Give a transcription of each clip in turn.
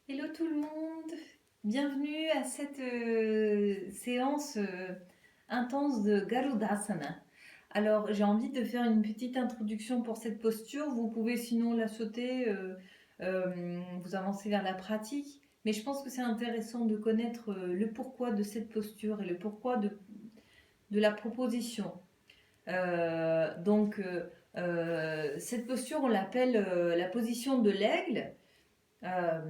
Hello tout le monde, bienvenue à cette séance intense de Garudasana. Alors j'ai envie de faire une petite introduction pour cette posture, vous pouvez sinon la sauter, vous avancer vers la pratique, mais je pense que c'est intéressant de connaître le pourquoi de cette posture et le pourquoi de la proposition. Cette posture on l'appelle la position de l'aigle. Euh,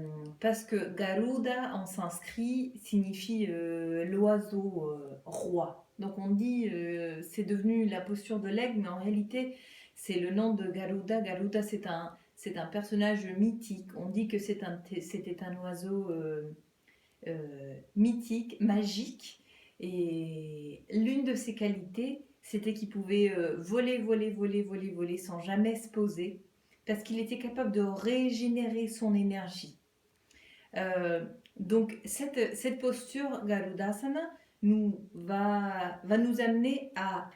Parce que Garuda en sanskrit signifie l'oiseau roi. Donc on dit c'est devenu la posture de l'aigle, mais en réalité c'est le nom de Garuda. Garuda c'est un personnage mythique. On dit que c'était un oiseau mythique, magique. Et l'une de ses qualités, c'était qu'il pouvait voler, voler, voler, voler, voler sans jamais se poser, parce qu'il était capable de régénérer son énergie. Euh, donc cette posture Garudasana va nous amener à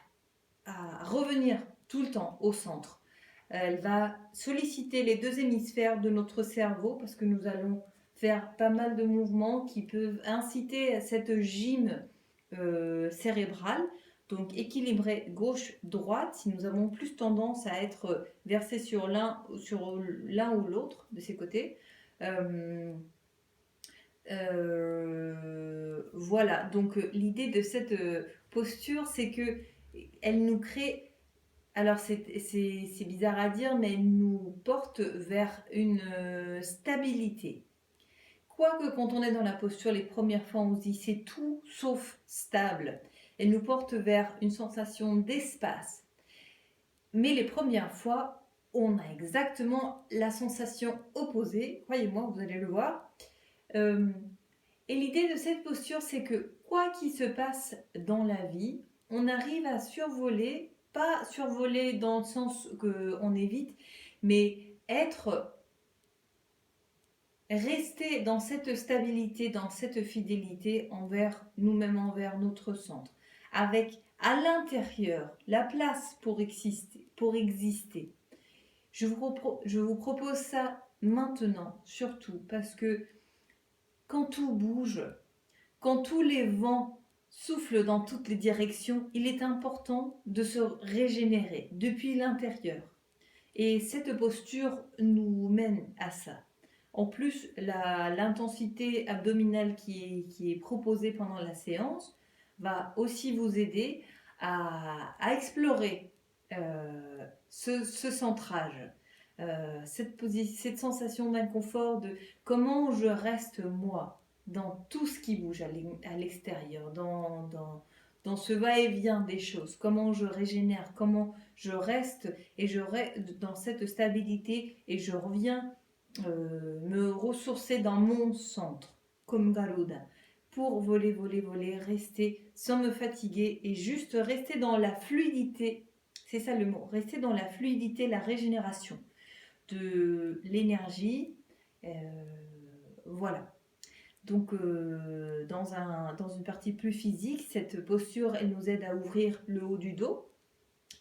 revenir tout le temps au centre. Elle va solliciter les deux hémisphères de notre cerveau parce que nous allons faire pas mal de mouvements qui peuvent inciter à cette gym cérébrale. Donc équilibrer gauche-droite, si nous avons plus tendance à être versés sur l'un ou l'autre de ces côtés. Euh, voilà, donc l'idée de cette posture, c'est que elle nous crée, alors c'est bizarre à dire, mais elle nous porte vers une stabilité. Quoique quand on est dans la posture, les premières fois, on se dit c'est tout sauf stable. Elle nous porte vers une sensation d'espace. Mais les premières fois, on a exactement la sensation opposée. Croyez-moi, vous allez le voir. Euh, Et l'idée de cette posture, c'est que quoi qu'il se passe dans la vie, on arrive à survoler, pas survoler dans le sens qu'on évite, mais rester dans cette stabilité, dans cette fidélité envers nous-mêmes, envers notre centre, avec à l'intérieur la place pour exister. Je vous propose ça maintenant, surtout, parce que quand tout bouge, quand tous les vents soufflent dans toutes les directions, il est important de se régénérer depuis l'intérieur. Et cette posture nous mène à ça. En plus, l'intensité abdominale qui est proposée pendant la séance va aussi vous aider à explorer ce centrage, cette sensation d'inconfort de comment je reste moi dans tout ce qui bouge à l'extérieur, dans ce va-et-vient des choses, comment je régénère, comment je reste et je reste dans cette stabilité et je reviens me ressourcer dans mon centre, comme Garuda, pour voler, voler, voler, rester sans me fatiguer et juste rester dans la fluidité. C'est ça le mot, rester dans la fluidité, la régénération de l'énergie. Euh, voilà. Donc, dans une partie plus physique, cette posture, elle nous aide à ouvrir le haut du dos,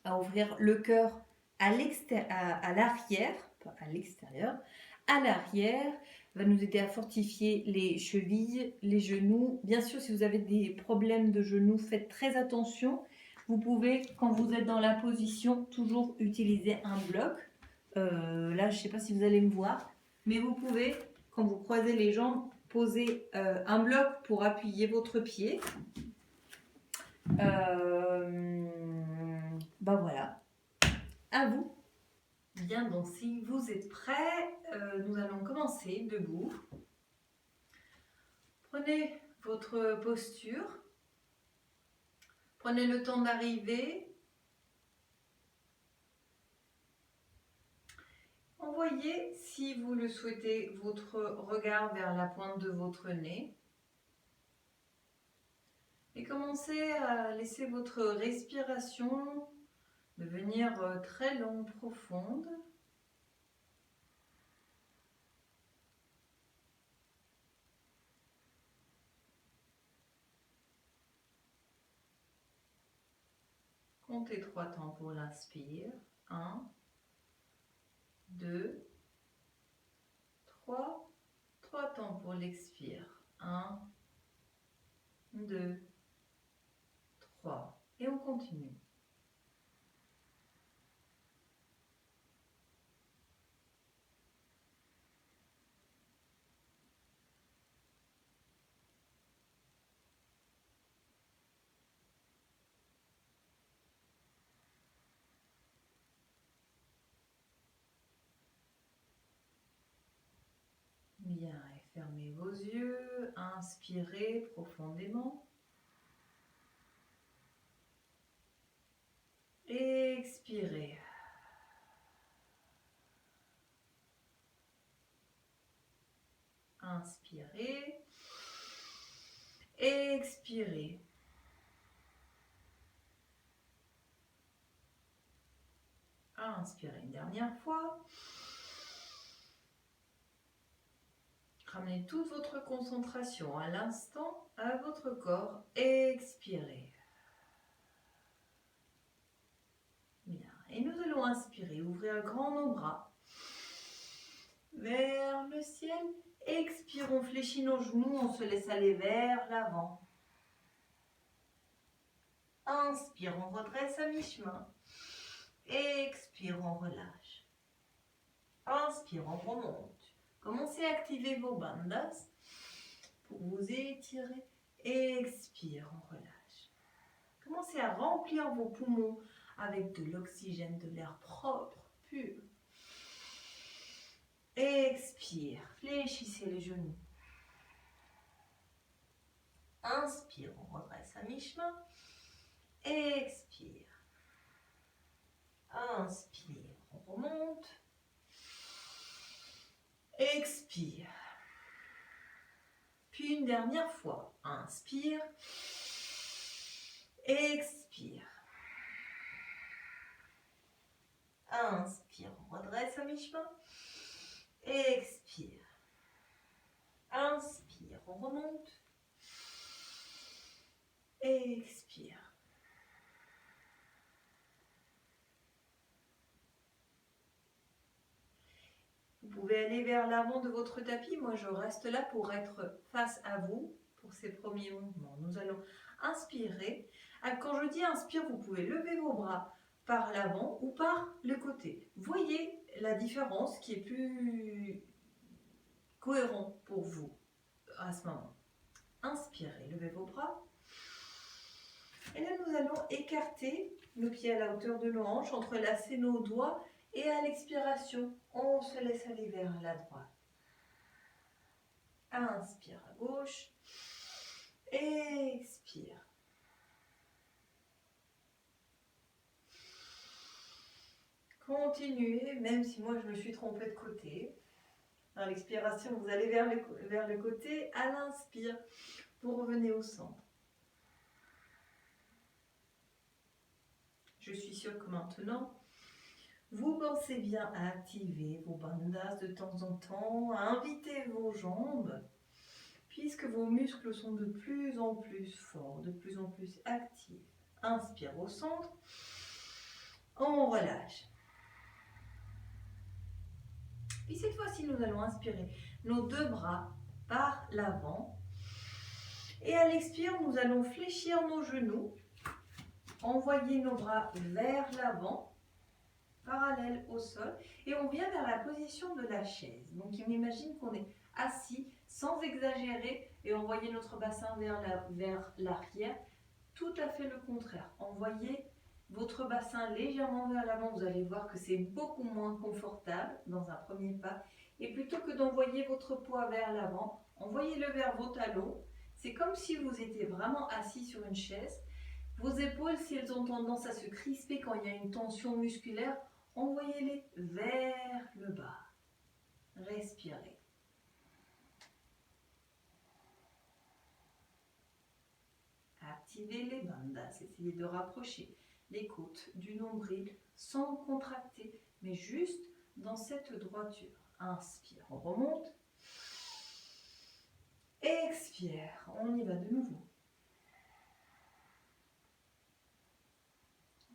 à ouvrir le cœur à l'arrière, pas à l'extérieur, à l'arrière, va nous aider à fortifier les chevilles, les genoux. Bien sûr, si vous avez des problèmes de genoux, faites très attention. Vous pouvez, quand vous êtes dans la position, toujours utiliser un bloc. Là, je ne sais pas si vous allez me voir, mais vous pouvez, quand vous croisez les jambes, poser un bloc pour appuyer votre pied. Ben voilà, à vous. Bien, donc si vous êtes prêts, nous allons commencer debout. Prenez votre posture. Prenez le temps d'arriver. Envoyez, si vous le souhaitez, votre regard vers la pointe de votre nez. Et commencez à laisser votre respiration devenir très longue, profonde. Comptez 3 temps pour l'inspire. 1, 2, 3. 3 temps pour l'expire. 1, 2, 3. Et on continue. Bien, et fermez vos yeux, inspirez profondément. Expirez. Inspirez. Expirez. Inspirez une dernière fois. Ramenez toute votre concentration à l'instant, à votre corps. Expirez. Bien. Et nous allons inspirer, ouvrir grand nos bras vers le ciel. Expirons, fléchis nos genoux, on se laisse aller vers l'avant. Inspire, on redresse à mi-chemin. Expire, on relâche. Inspire, on remonte. Commencez à activer vos bandhas pour vous étirer. Expire, on relâche. Commencez à remplir vos poumons avec de l'oxygène, de l'air propre, pur. Expire, fléchissez les genoux. Inspire, on redresse à mi-chemin. Expire. Inspire, on remonte. Expire. Puis une dernière fois. Inspire. Expire. Inspire, on redresse à mi-chemin. Expire. Inspire, on remonte. Expire. Vous pouvez aller vers l'avant de votre tapis. Moi, je reste là pour être face à vous pour ces premiers mouvements. Nous allons inspirer. Quand je dis inspire, vous pouvez lever vos bras par l'avant ou par le côté. Voyez la différence qui est plus cohérent pour vous à ce moment. Inspirez, levez vos bras. Et là, nous allons écarter nos pieds à la hauteur de nos hanches, entrelacer nos doigts. Et à l'expiration, on se laisse aller vers la droite. Inspire à gauche. Expire. Continuez, même si moi je me suis trompée de côté. À l'expiration, vous allez vers le côté. À l'inspire, vous revenez au centre. Je suis sûre que maintenant, vous pensez bien à activer vos bandhas de temps en temps, à inviter vos jambes, puisque vos muscles sont de plus en plus forts, de plus en plus actifs. Inspire au centre, on relâche. Puis cette fois-ci, nous allons inspirer nos deux bras par l'avant. Et à l'expire, nous allons fléchir nos genoux, envoyer nos bras vers l'avant, parallèle au sol, et on vient vers la position de la chaise. Donc on imagine qu'on est assis sans exagérer et envoyer notre bassin vers l'arrière. Tout à fait le contraire. Envoyez votre bassin légèrement vers l'avant, vous allez voir que c'est beaucoup moins confortable dans un premier pas. Et plutôt que d'envoyer votre poids vers l'avant, envoyez-le vers vos talons. C'est comme si vous étiez vraiment assis sur une chaise. Vos épaules, si elles ont tendance à se crisper quand il y a une tension musculaire, envoyez-les vers le bas. Respirez. Activez les bandhas, essayez de rapprocher les côtes du nombril sans contracter, mais juste dans cette droiture. Inspire, on remonte. Expire, on y va de nouveau.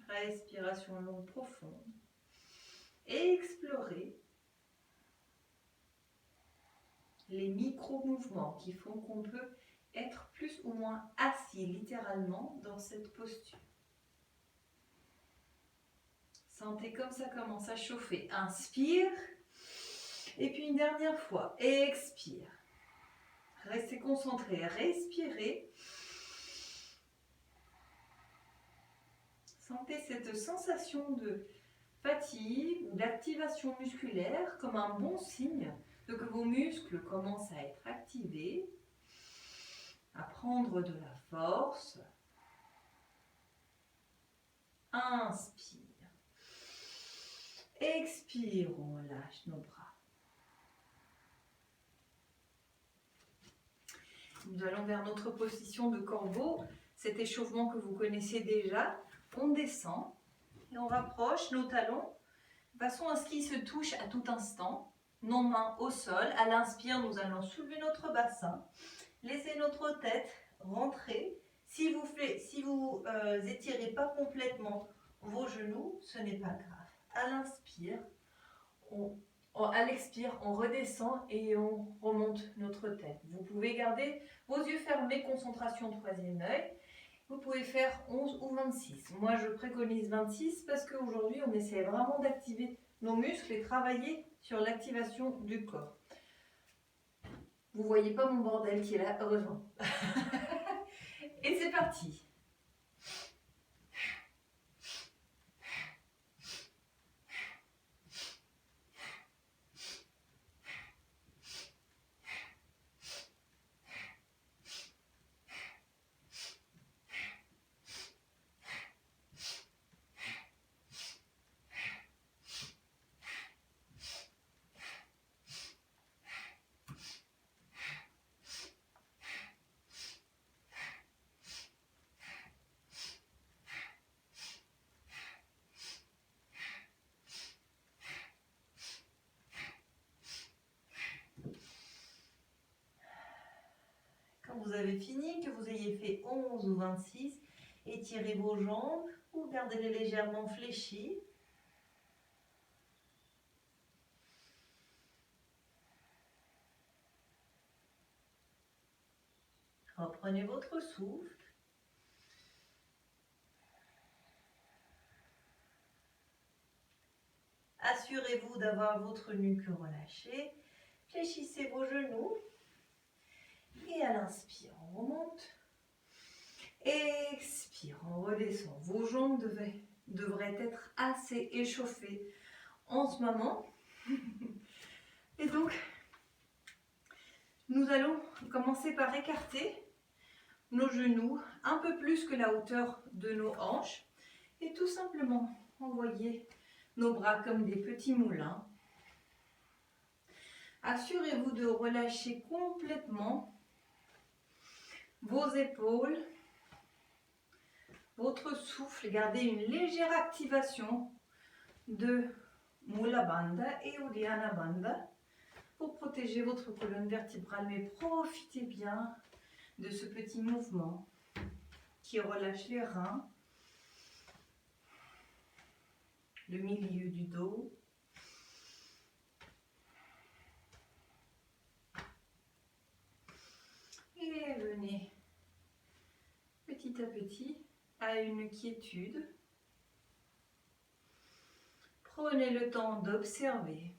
Respiration longue, profonde. Explorez les micro-mouvements qui font qu'on peut être plus ou moins assis littéralement dans cette posture. Sentez comme ça commence à chauffer. Inspire. Et puis une dernière fois. Expire. Restez concentrés. Respirez. Sentez cette sensation de fatigue ou d'activation musculaire comme un bon signe de que vos muscles commencent à être activés, à prendre de la force. Inspire. Expire, on lâche nos bras. Nous allons vers notre position de corbeau, cet échauffement que vous connaissez déjà. On descend et on rapproche nos talons de façon à ce qu'ils se touchent à tout instant. Nos mains au sol. À l'inspire, nous allons soulever notre bassin. Laissez notre tête rentrer. Si vous étirez pas complètement vos genoux, ce n'est pas grave. À l'inspire, à l'expire, on redescend et on remonte notre tête. Vous pouvez garder vos yeux fermés, concentration troisième œil. Vous pouvez faire 11 ou 26. Moi, je préconise 26 parce qu'aujourd'hui, on essaie vraiment d'activer nos muscles et travailler sur l'activation du corps. Vous ne voyez pas mon bordel qui est là, heureusement. Et c'est parti. Quand vous avez fini, que vous ayez fait 11 ou 26, étirez vos jambes ou gardez-les légèrement fléchies. Reprenez votre souffle. Assurez-vous d'avoir votre nuque relâchée. Fléchissez vos genoux. Et à l'inspire, on remonte. Expire, on redescend. Vos jambes devraient être assez échauffées en ce moment. Et donc, nous allons commencer par écarter nos genoux un peu plus que la hauteur de nos hanches. Et tout simplement envoyer nos bras comme des petits moulins. Assurez-vous de relâcher complètement vos épaules, votre souffle. Gardez une légère activation de Mula Bandha et Uddiyana Bandha pour protéger votre colonne vertébrale. Mais profitez bien de ce petit mouvement qui relâche les reins, le milieu du dos. Et venez petit à petit à une quiétude. Prenez le temps d'observer.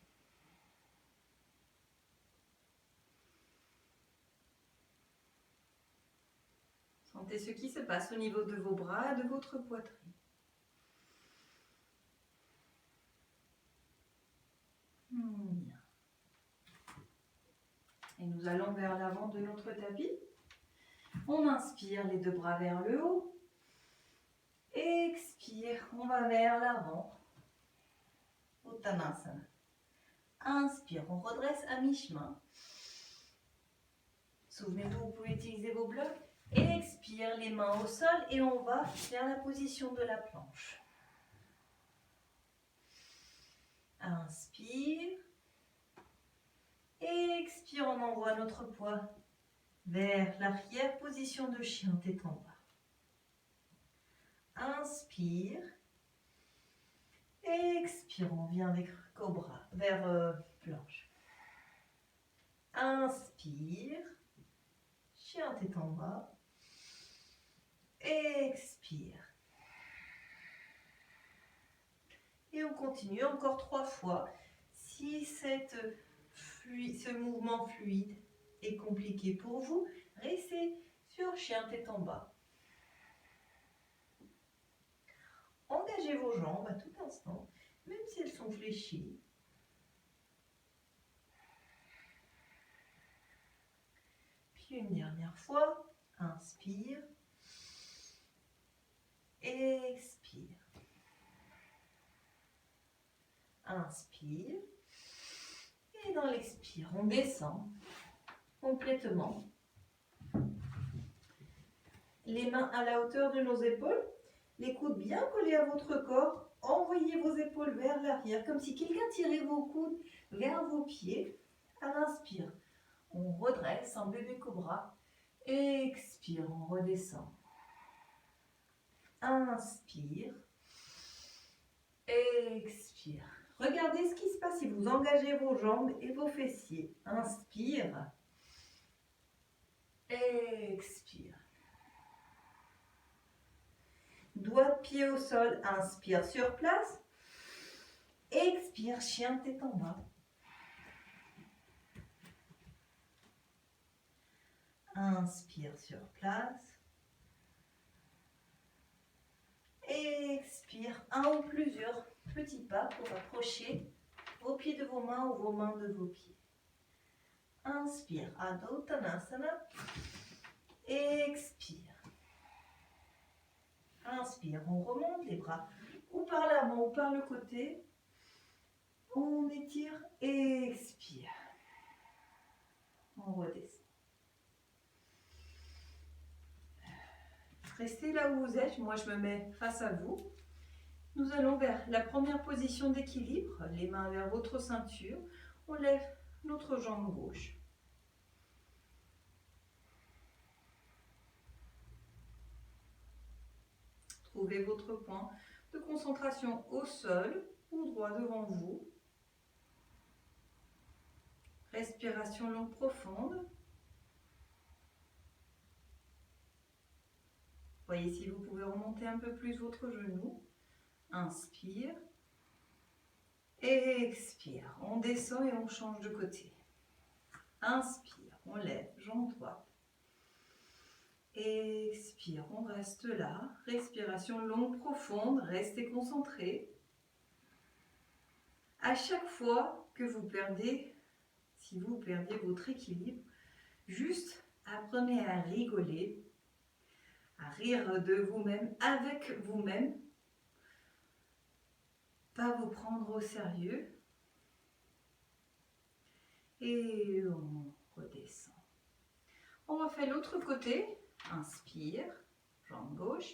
Sentez ce qui se passe au niveau de vos bras, de votre poitrine. Bien. Et nous allons vers l'avant de notre tapis. On inspire, les deux bras vers le haut. Expire, on va vers l'avant. Uttanasana. Inspire, on redresse à mi-chemin. Souvenez-vous, vous pouvez utiliser vos blocs. Expire, les mains au sol et on va vers la position de la planche. Inspire. Expire, on envoie notre poids vers l'arrière, position de chien, tête en bas. Inspire. Expire, on vient avec cobra, vers planche. Inspire. Chien tête en bas. Expire. Et on continue encore 3 fois. Si ce mouvement fluide est compliqué pour vous, restez sur chien tête en bas. Engagez vos jambes à tout instant, même si elles sont fléchies. Puis une dernière fois, inspire, expire. Inspire. Et dans l'expire, on descend complètement. Les mains à la hauteur de nos épaules, les coudes bien collés à votre corps. Envoyez vos épaules vers l'arrière, comme si quelqu'un tirait vos coudes vers vos pieds. À l'inspire, on redresse en bébé cobra. Expire, on redescend. Inspire. Expire. Regardez ce qui se passe si vous engagez vos jambes et vos fessiers. Inspire. Expire. Doigt de pied au sol. Inspire sur place. Expire, chien tête en bas. Inspire sur place. Expire, un ou plusieurs petits pas pour approcher vos pieds de vos mains ou vos mains de vos pieds. Inspire, Adho Uttanasana. Expire. Inspire, on remonte les bras ou par l'avant ou par le côté. On étire, expire. On redescend. Restez là où vous êtes, moi je me mets face à vous. Nous allons vers la première position d'équilibre, les mains vers votre ceinture. On lève notre jambe gauche. Trouvez votre point de concentration au sol ou droit devant vous. Respiration longue profonde. Voyez si vous pouvez remonter un peu plus votre genou. Inspire. Expire. On descend et on change de côté. Inspire. On lève, jambe droite. Expire. On reste là. Respiration longue, profonde. Restez concentré. À chaque fois que vous perdez, si vous perdez votre équilibre, juste apprenez à rigoler, à rire de vous-même, avec vous-même, pas vous prendre au sérieux. Et on redescend. On refait l'autre côté. Inspire, jambe gauche.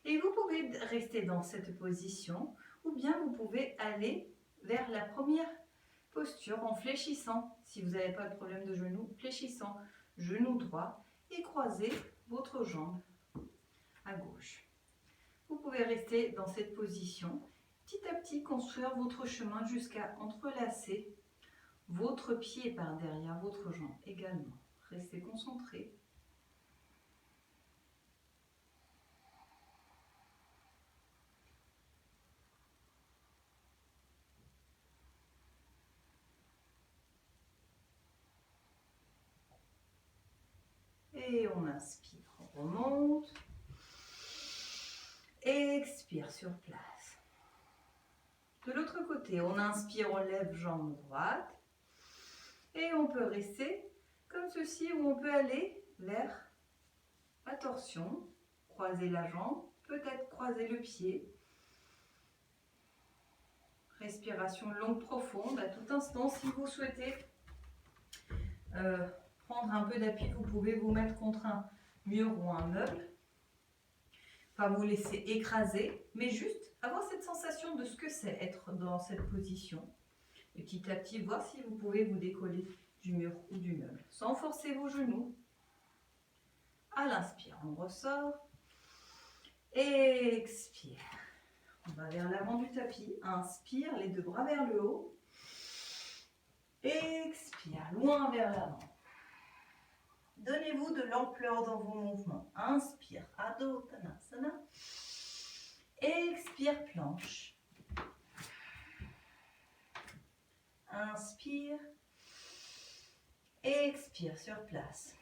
Et vous pouvez rester dans cette position ou bien vous pouvez aller vers la première posture en fléchissant. Si vous n'avez pas de problème de genou, fléchissant, genou droit et croisez votre jambe à gauche. Vous pouvez rester dans cette position, petit à petit construire votre chemin jusqu'à entrelacer votre pied par derrière votre jambe également. Restez concentré. Et on inspire, on remonte. Expire sur place. De l'autre côté, on inspire, on lève jambe droite. Et on peut rester comme ceci où on peut aller vers la torsion. Croiser la jambe, peut-être croiser le pied. Respiration longue, profonde à tout instant. Si vous souhaitez prendre un peu d'appui, vous pouvez vous mettre contre un mur ou un meuble. Pas vous laisser écraser, mais juste avoir cette sensation de ce que c'est être dans cette position. Et petit à petit, voir si vous pouvez vous décoller du mur ou du meuble, sans forcer vos genoux. À l'inspire, on ressort. Expire. On va vers l'avant du tapis. Inspire, les deux bras vers le haut. Expire, loin vers l'avant. Donnez-vous de l'ampleur dans vos mouvements. Inspire, Adho Uttanasana. Expire, planche. Inspire. Expire sur place.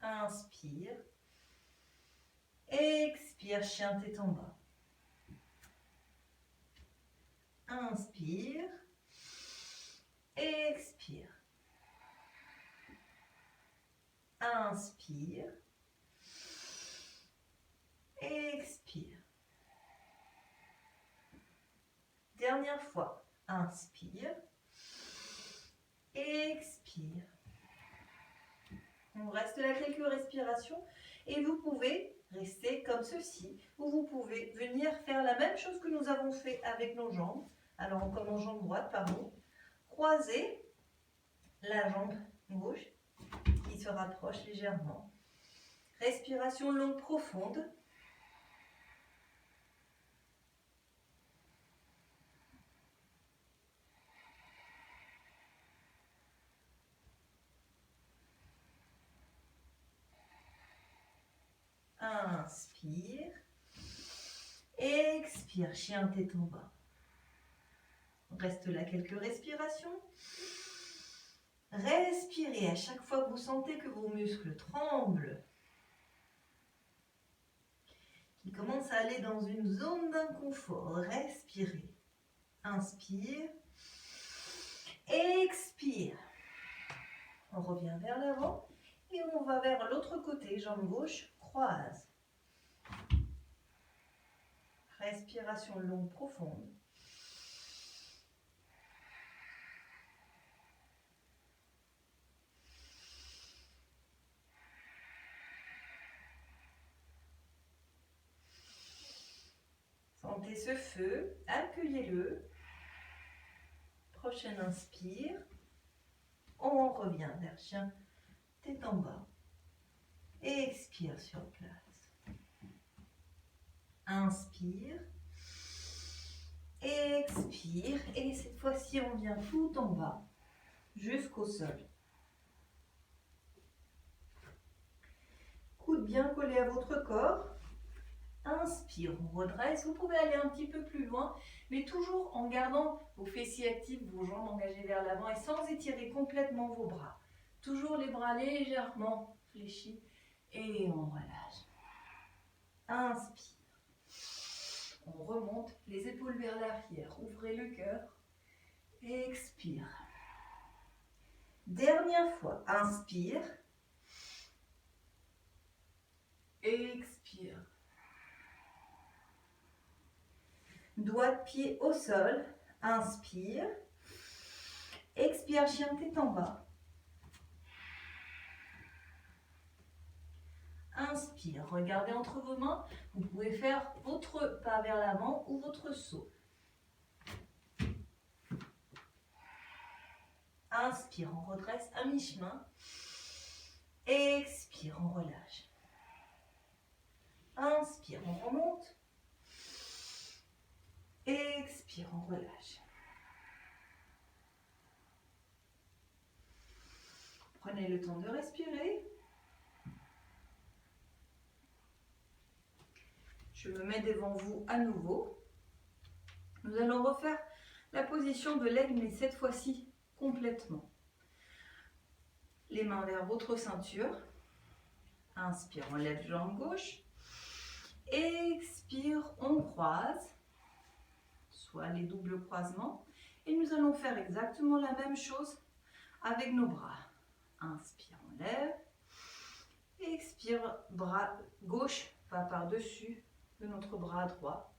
Inspire. Expire, chien tête en bas. Inspire. Expire. Inspire. Expire. Dernière fois. Inspire. Expire. On reste là quelques respirations et vous pouvez rester comme ceci ou vous pouvez venir faire la même chose que nous avons fait avec nos jambes. Alors on commence jambe droite, pardon. Croisez la jambe gauche qui se rapproche légèrement. Respiration longue, profonde. Inspire. Expire, chien tête en bas. Reste là quelques respirations. Respirez à chaque fois que vous sentez que vos muscles tremblent, qui commencent à aller dans une zone d'inconfort. Respirez. Inspire. Expire. On revient vers l'avant et on va vers l'autre côté, jambe gauche, croise. Respiration longue, profonde. Sentez ce feu, accueillez-le. Prochaine inspire. On revient vers chien, tête en bas. Expire sur place. Inspire. Expire. Et cette fois-ci, on vient tout en bas, jusqu'au sol. Coude bien collé à votre corps. Inspire, on redresse. Vous pouvez aller un petit peu plus loin, mais toujours en gardant vos fessiers actifs, vos jambes engagées vers l'avant et sans étirer complètement vos bras. Toujours les bras légèrement fléchis et on relâche. Inspire. On remonte les épaules vers l'arrière. Ouvrez le cœur. Expire. Dernière fois. Inspire. Expire. Doigt de pied au sol. Inspire. Expire, chien tête en bas. Inspire. Regardez entre vos mains. Vous pouvez faire votre pas vers l'avant ou votre saut. Inspire, on redresse à mi-chemin. Expire, on relâche. Inspire, on remonte. Expire, on relâche. Prenez le temps de respirer. Je me mets devant vous à nouveau. Nous allons refaire la position de l'aigle, mais cette fois-ci complètement. Les mains vers votre ceinture. Inspire, on lève jambe gauche. Expire, on croise. Soit les doubles croisements. Et nous allons faire exactement la même chose avec nos bras. Inspire, on lève. Expire, bras gauche va par-dessus de notre bras droit.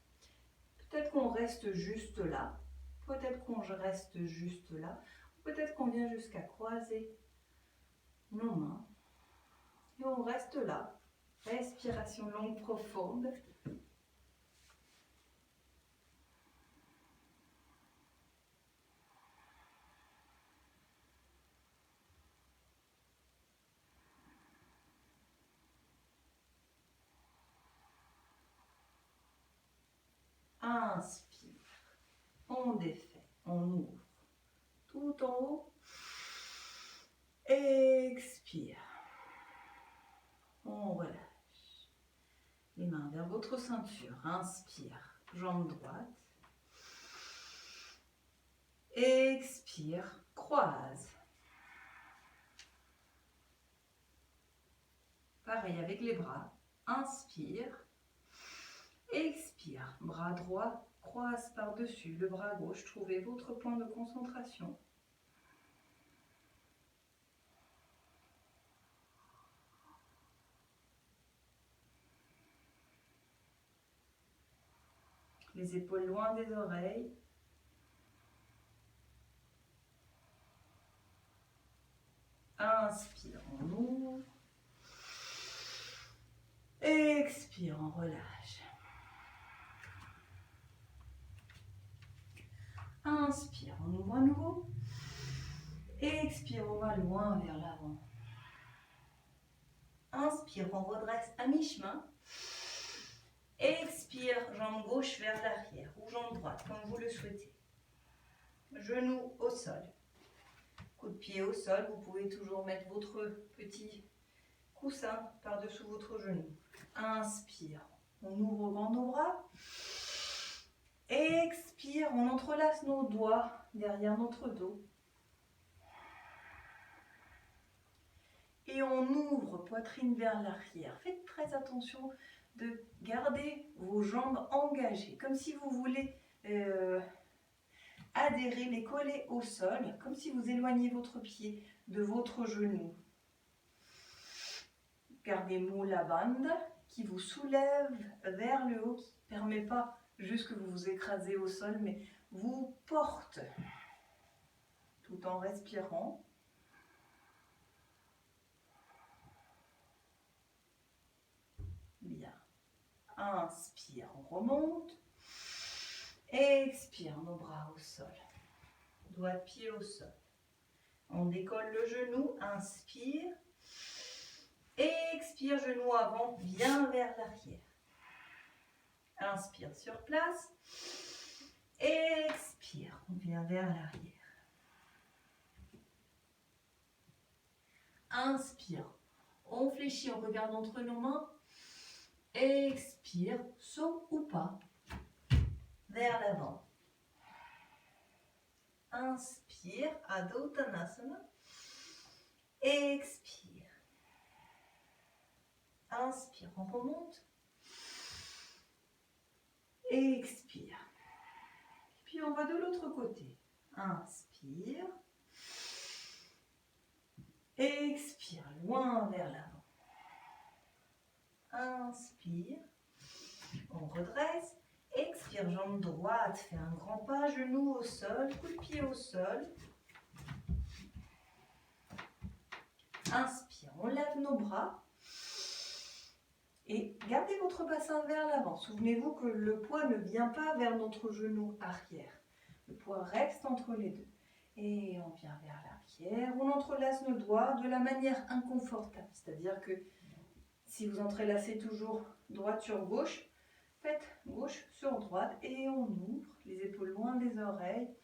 Peut-être qu'on reste juste là. Peut-être qu'on reste juste là. Peut-être qu'on vient jusqu'à croiser nos mains. Et on reste là. Respiration longue, profonde. Inspire. On défait. On ouvre. Tout tout en haut. Expire. On relâche. Les mains vers votre ceinture. Inspire. Jambe droite. Expire. Croise. Pareil avec les bras. Inspire. Expire. Bras droit croise par-dessus le bras gauche. Trouvez votre point de concentration. Les épaules loin des oreilles. Inspire, on ouvre. Expire, on relâche. Inspire, on ouvre à nouveau. Expire, on va loin vers l'avant. Inspire, on redresse à mi-chemin. Expire, jambe gauche vers l'arrière ou jambe droite, comme vous le souhaitez. Genou au sol. Coup de pied au sol, vous pouvez toujours mettre votre petit coussin par-dessous votre genou. Inspire, on ouvre grand nos bras. Expire, on entrelace nos doigts derrière notre dos. Et on ouvre poitrine vers l'arrière. Faites très attention de garder vos jambes engagées, comme si vous voulez adhérer, les coller au sol, comme si vous éloignez votre pied de votre genou. Gardez Mula Bandha qui vous soulève vers le haut, qui ne permet pas juste que vous vous écrasez au sol, mais vous porte tout en respirant. Bien. Inspire, on remonte. Expire, nos bras au sol. Doigt de pied au sol. On décolle le genou. Inspire. Expire, genou avant, bien vers l'arrière. Inspire sur place. Expire, on vient vers l'arrière. Inspire, on fléchit, on regarde entre nos mains. Expire, saut ou pas, vers l'avant. Inspire, Adho Uttanasana. Expire. Inspire, on remonte. Expire. Puis on va de l'autre côté. Inspire. Expire, loin vers l'avant. Inspire. On redresse. Expire, jambe droite, fait un grand pas, genou au sol, coup de pied au sol. Inspire, on lève nos bras. Et gardez votre bassin vers l'avant. Souvenez-vous que le poids ne vient pas vers notre genou arrière. Le poids reste entre les deux. Et on vient vers l'arrière. On entrelace nos doigts de la manière inconfortable. C'est-à-dire que si vous entrelacez toujours droite sur gauche, faites gauche sur droite et on ouvre les épaules loin des oreilles.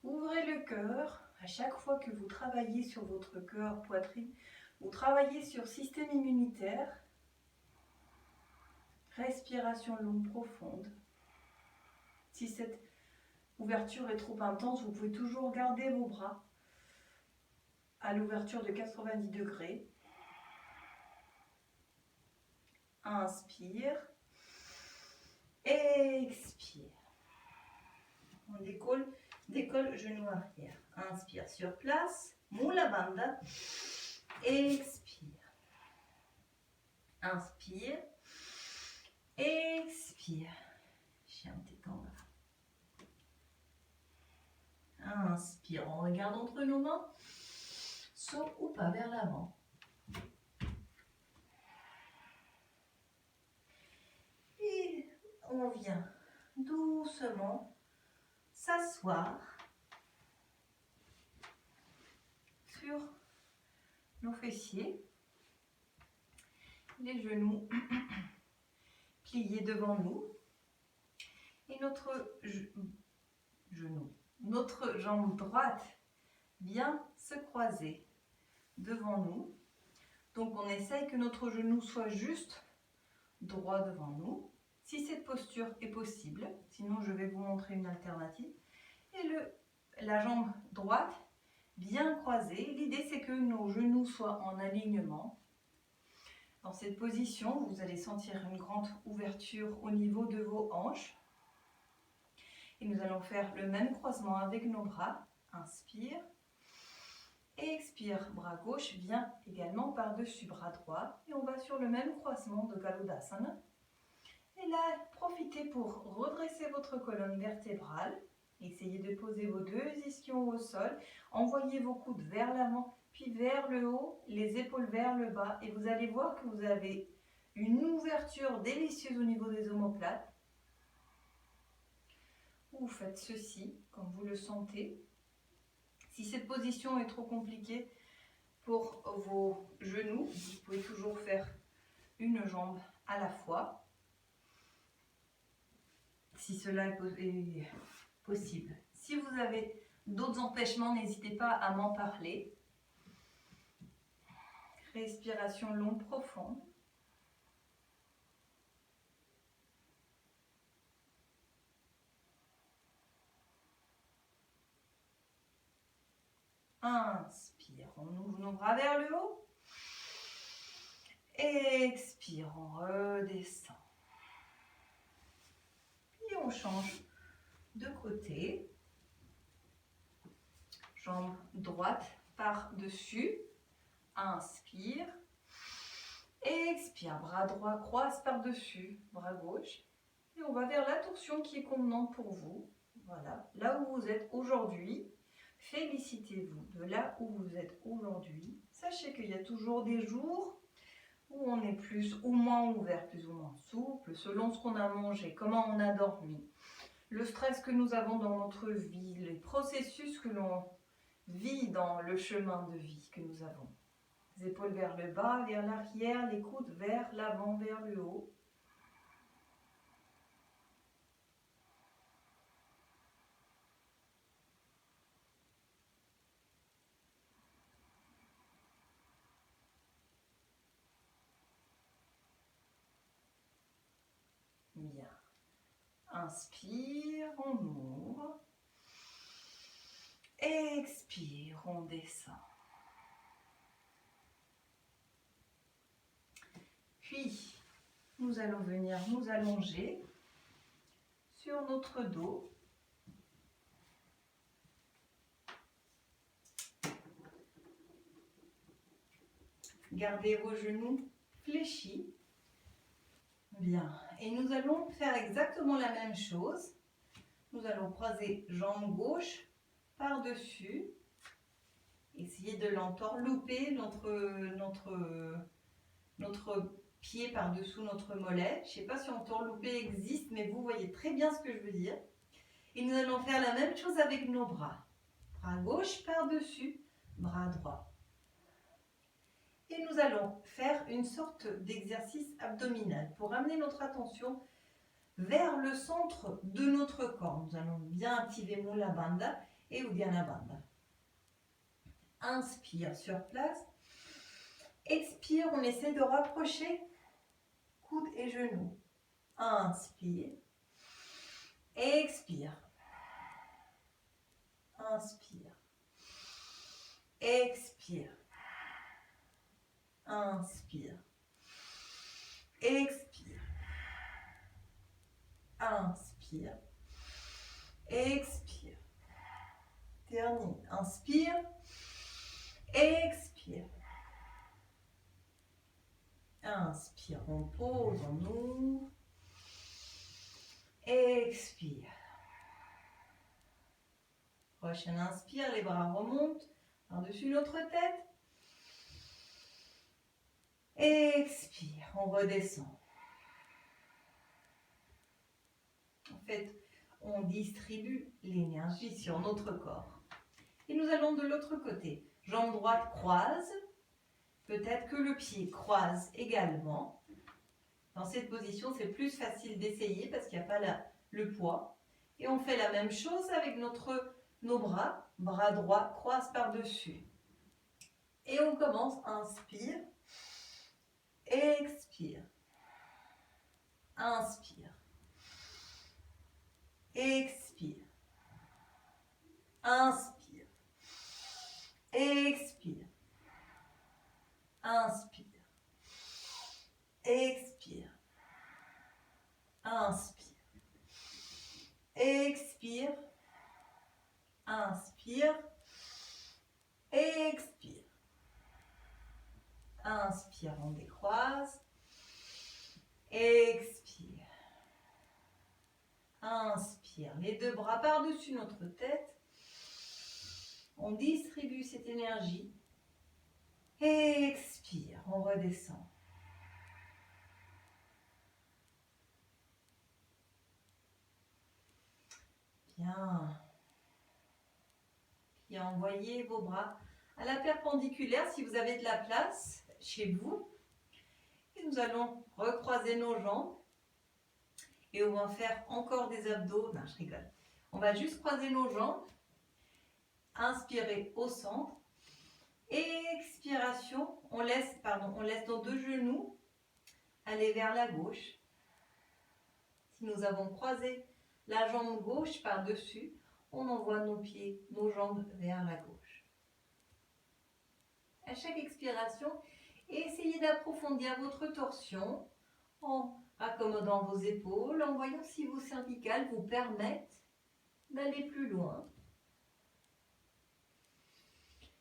Ouvrez le cœur. À chaque fois que vous travaillez sur votre cœur, poitrine, vous travaillez sur système immunitaire. Respiration longue, profonde. Si cette ouverture est trop intense, vous pouvez toujours garder vos bras à l'ouverture de 90 degrés. Inspire. Expire. On décolle genou arrière. Inspire sur place. Mula Bandha. Expire. Inspire. Expire. Shantikanga. Inspire, on regarde entre nos mains. Saut ou pas vers l'avant. Et on vient doucement s'asseoir sur nos fessiers. Les genoux pliés devant nous. Et notre jambe droite bien se croiser devant nous. Donc on essaye que notre genou soit juste droit devant nous. Si cette posture est possible, sinon je vais vous montrer une alternative. Et la jambe droite bien croisée. L'idée c'est que nos genoux soient en alignement. Dans cette position, vous allez sentir une grande ouverture au niveau de vos hanches. Et nous allons faire le même croisement avec nos bras. Inspire. Expire, bras gauche vient également par-dessus bras droit. Et on va sur le même croisement de Galudasana. Et là, profitez pour redresser votre colonne vertébrale. Essayez de poser vos deux ischions au sol. Envoyez vos coudes vers l'avant, puis vers le haut, les épaules vers le bas. Et vous allez voir que vous avez une ouverture délicieuse au niveau des omoplates. Vous faites ceci, comme vous le sentez. Si cette position est trop compliquée pour vos genoux, vous pouvez toujours faire une jambe à la fois. Si cela est possible. Si vous avez d'autres empêchements, n'hésitez pas à m'en parler. Respiration longue, profonde. Inspire, on ouvre nos bras vers le haut. Expire, on redescend. Et on change de côté. Jambe droite par-dessus. Inspire. Expire, bras droit croise par-dessus, bras gauche. Et on va vers la torsion qui est convenante pour vous. Voilà, là où vous êtes aujourd'hui. Félicitez-vous de là où vous êtes aujourd'hui. Sachez qu'il y a toujours des jours où on est plus ou moins ouvert, plus ou moins souple, selon ce qu'on a mangé, comment on a dormi, le stress que nous avons dans notre vie, les processus que l'on vit dans le chemin de vie que nous avons. Les épaules vers le bas, vers l'arrière, les coudes vers l'avant, vers le haut. Bien. Inspire, on ouvre. Expire, on descend. Puis, nous allons venir nous allonger sur notre dos. Gardez vos genoux fléchis. Bien. Et nous allons faire exactement la même chose. Nous allons croiser jambe gauche par-dessus. Essayez de l'entourlouper, notre pied par-dessous notre mollet. Je ne sais pas si entourlouper existe, mais vous voyez très bien ce que je veux dire. Et nous allons faire la même chose avec nos bras. Bras gauche par-dessus, bras droit. Et nous allons faire une sorte d'exercice abdominal pour amener notre attention vers le centre de notre corps. Nous allons bien activer Mula Bandha et Uddiyana Bandha. Inspire sur place. Expire, on essaie de rapprocher coudes et genoux. Inspire. Expire. Inspire. Expire. Inspire. Expire. Inspire. Expire. Dernier. Inspire. Expire. Inspire, on pose, on ouvre. Expire. Prochaine inspire, les bras remontent par-dessus notre tête. Expire, on redescend. En fait, on distribue l'énergie sur notre corps. Et nous allons de l'autre côté. Jambe droite croise. Peut-être que le pied croise également. Dans cette position, c'est plus facile d'essayer parce qu'il n'y a pas le poids. Et on fait la même chose avec nos bras, bras droits croisent par-dessus. Et on commence, inspire, expire, inspire, expire, inspire, expire, inspire, expire, inspire, expire, inspire, expire. Inspire, on décroise. Expire. Inspire. Les deux bras par-dessus notre tête. On distribue cette énergie. Expire, on redescend. Bien. Puis envoyez vos bras à la perpendiculaire si vous avez de la place chez vous. Et nous allons recroiser nos jambes. Et on va faire encore des abdos. Non, je rigole. On va juste croiser nos jambes. Inspirez au centre. Expiration. On laisse nos deux genoux aller vers la gauche. Si nous avons croisé la jambe gauche par-dessus, on envoie nos pieds, nos jambes vers la gauche. À chaque expiration, essayez d'approfondir votre torsion en accommodant vos épaules, en voyant si vos cervicales vous permettent d'aller plus loin.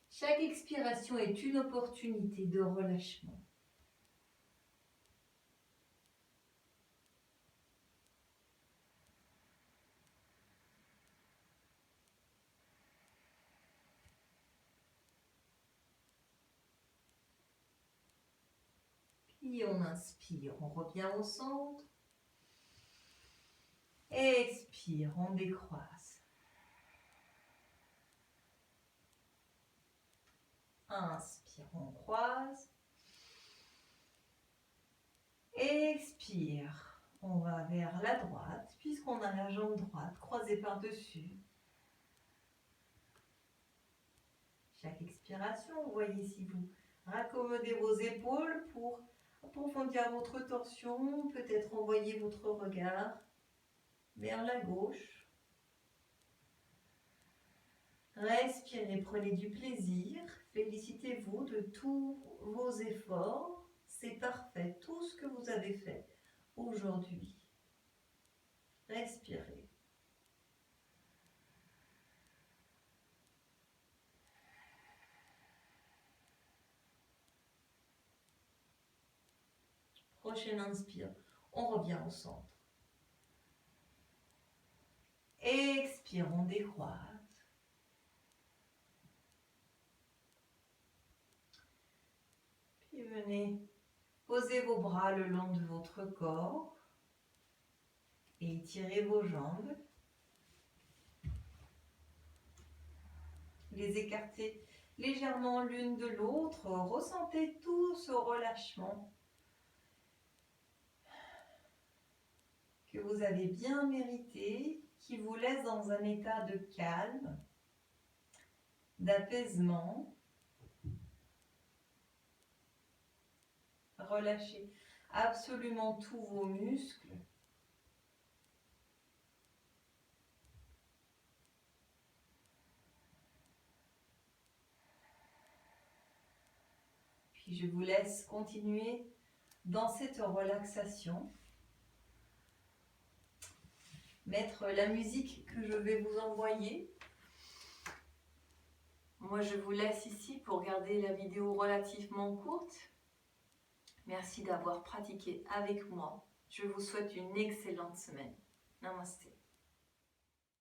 Chaque expiration est une opportunité de relâchement. Puis on inspire, on revient au centre. Expire, on décroise. Inspire, on croise. Expire, on va vers la droite, puisqu'on a la jambe droite croisée par-dessus. Chaque expiration, vous voyez si vous raccommodez vos épaules pour approfondir votre torsion, peut-être envoyer votre regard vers la gauche. Respirez, prenez du plaisir, félicitez-vous de tous vos efforts, c'est parfait, tout ce que vous avez fait aujourd'hui. Respirez. Prochaine inspire, on revient au centre. Expire, on décroise. Puis venez poser vos bras le long de votre corps et étirez vos jambes. Les écartez légèrement l'une de l'autre. Ressentez tout ce relâchement que vous avez bien mérité, qui vous laisse dans un état de calme, d'apaisement. Relâchez absolument tous vos muscles. Puis je vous laisse continuer dans cette relaxation. Mettre la musique que je vais vous envoyer. Moi, je vous laisse ici pour garder la vidéo relativement courte. Merci d'avoir pratiqué avec moi. Je vous souhaite une excellente semaine. Namasté.